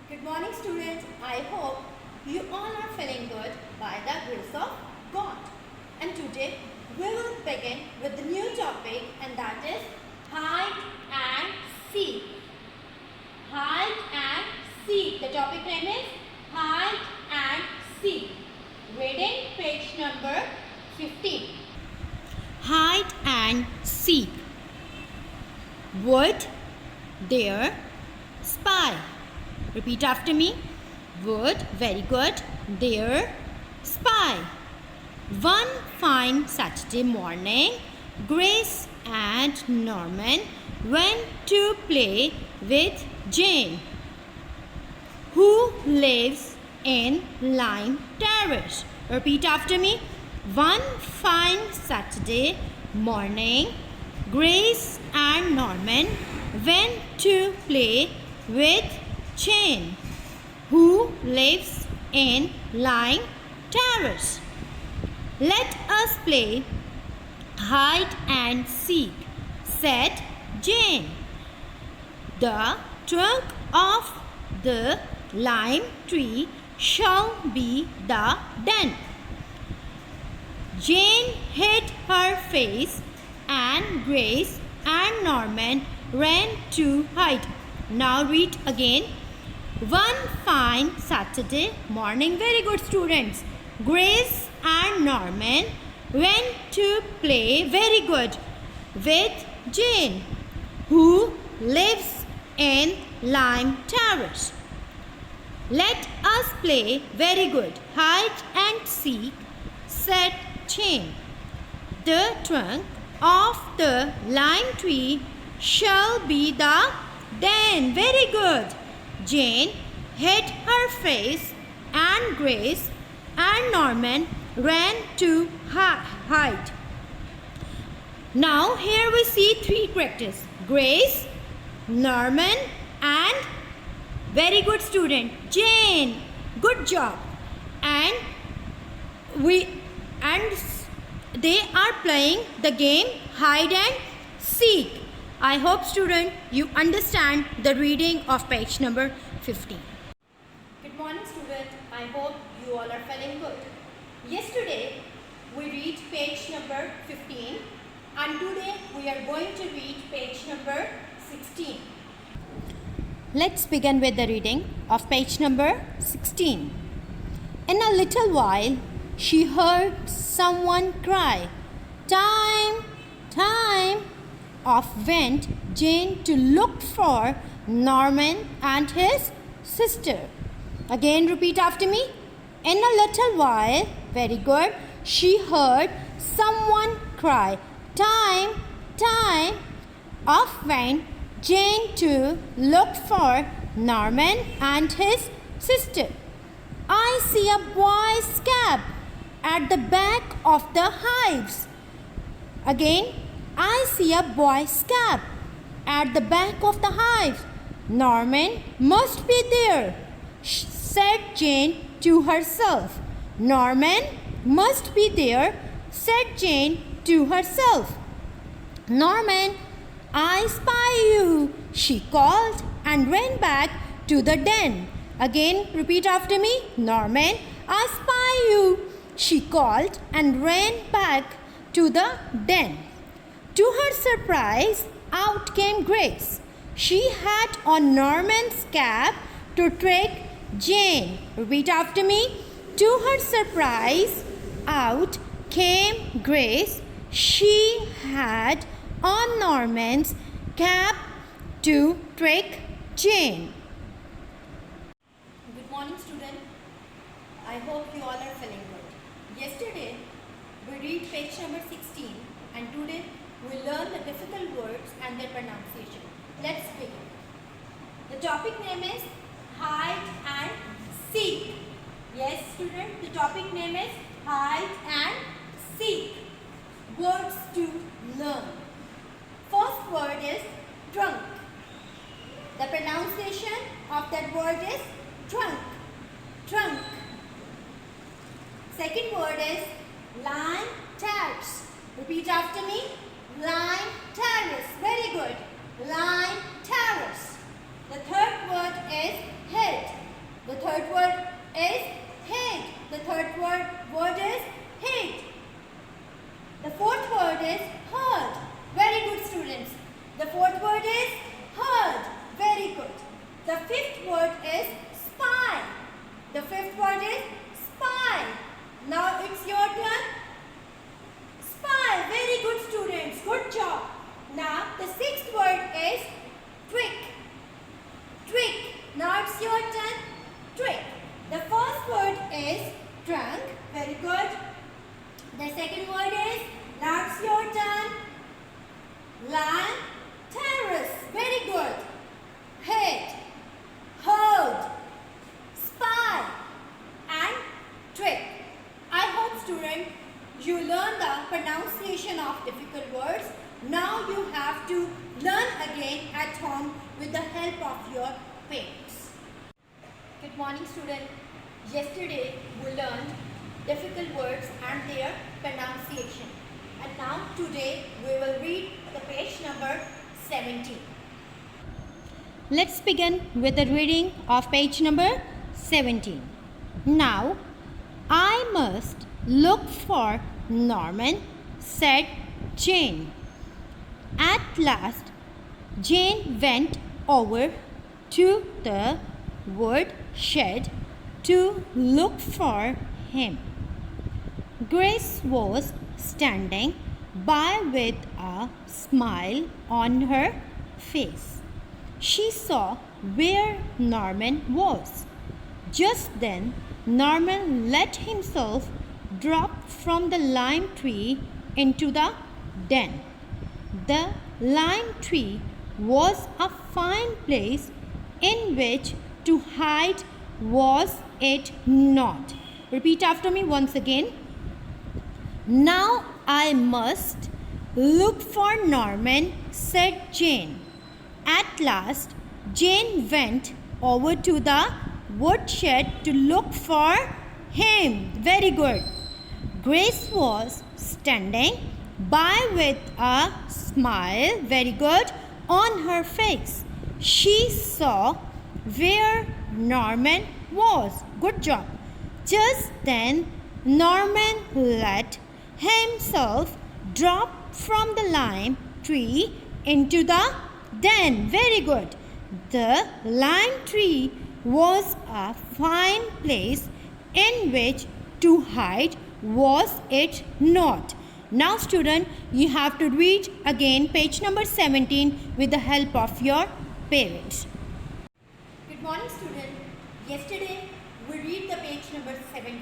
Good morning, students. I hope you all are feeling good by the grace of God. And today we will begin with the new topic, and that is hide and seek. Hide and seek. The topic name is hide and seek. Reading page number 15. Hide and seek. Would there spy? Repeat after me. Would, very good. There spy. One fine Saturday morning, Grace and Norman went to play with Jane, who lives in Lime Terrace. Repeat after me. One fine Saturday morning, Grace and Norman went to play with Jane, who lives in Lime Terrace. Let us play hide and seek, said Jane. The trunk of the lime tree shall be the den. Jane hid her face, and Grace and Norman ran to hide. Now read again. One fine Saturday morning, very good students, Grace and Norman went to play, very good, with Jane, who lives in Lime Terrace. Let us play, very good, hide and seek, said Jane. The trunk of the lime tree shall be the den. Very good. Jane hid her face, and Grace and Norman ran to hide. Now here we see three characters: Grace, Norman, and very good student Jane. Good job. And they are playing the game hide and seek. I hope student you understand the reading of page number 15. Good morning, student. I hope you all are feeling good. Yesterday we read page number 15, and today we are going to read page number 16. Let's begin with the reading of page number 16. In a little while, she heard someone cry, "Time, time!" Off went Jane to look for Norman and his sister. Again, repeat after me. In a little while, very good, she heard someone cry, "Time, time!" Off went Jane to look for Norman and his sister. I see a boy's cap at the back of the hives. Again, I see a boy's cap at the back of the hives. Norman must be there, said Jane to herself. Norman must be there, said Jane to herself. Norman, I spy you, she called and ran back to the den. Again, repeat after me. Norman, I spy you, she called and ran back to the den. To her surprise, out came Grace. She had on Norman's cap to trick Jane. Repeat after me. To her surprise, out came Grace. She had on Norman's cap to trick Jane. Good morning, student. I hope you all are feeling good. Yesterday we read page number 16, and today we learn the difficult words and their pronunciation. Let's begin. The topic name is hide and seek. Yes, student, the topic name is hide and seek. Words to learn. First word is trunk. The pronunciation of that word is trunk. Trunk. Second word is lime terrace. Repeat after me. Lime terrace. Very good. Lime terrace. The third word is hid. The fifth word is spy. The fifth word is spy. Now it's your turn. Spy. Very good, students. Good job. Now the sixth word is twig. Twig. Now it's your turn. Twig. The first word is trunk. Very good. The second word is, now it's your turn. Land. Terrace. Very good. Head. Hold. Spy. And twig. I hope, student, you learn the pronunciation of difficult words. Now you have to learn again at home with the help of your parents. Good morning, student. Yesterday we learned difficult words and their pronunciation. And now today we will read the page number 17. Let's begin with the reading of page number 17. Now, I must look for Norman, said Jane. At last, Jane went over to the woodshed to look for him. Grace was standing by with a smile on her face. She saw where Norman was. Just then, Norman let himself drop from the lime tree into the den. The lime tree was a fine place in which to hide, was it not? Repeat after me once again. Now I must look for Norman, said Jane. At last, Jane went over to the woodshed to look for him. Very good. Grace was standing by with a smile, very good, on her face. She saw where Norman was. Good job. Just then, Norman let himself drop from the lime tree into the den. Very good. The lime tree was a fine place in which to hide, was it not? Now, student, you have to read again page number 17 with the help of your parents. Good morning, student. Yesterday we read the page number 17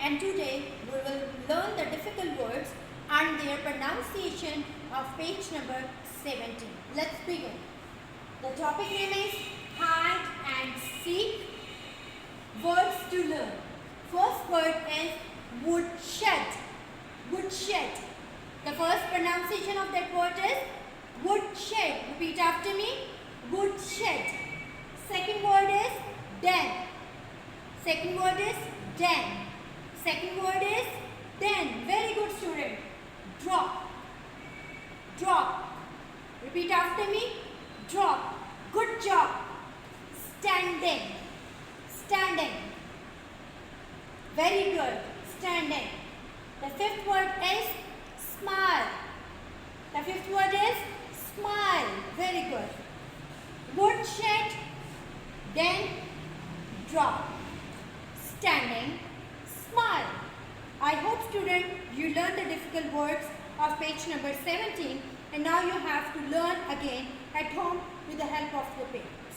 and today we will learn the difficult words and their pronunciation of page number 17. Let's begin. The topic name is hide and seek. Words to learn. First word is woodshed. Woodshed. The first pronunciation of that word is woodshed. Repeat after me. Woodshed. Second word is den. Second word is den. Second word is den. Very good, student. Drop. Drop. Repeat after me. Drop. Good job. Standing. Standing. Very good. Standing. The fifth word is smile. The fifth word is smile. Very good. Woodshed. Then drop. Standing. Smile. I hope, student, you learned the difficult words of page number 17 and now you have to learn again at home with the help of your parents.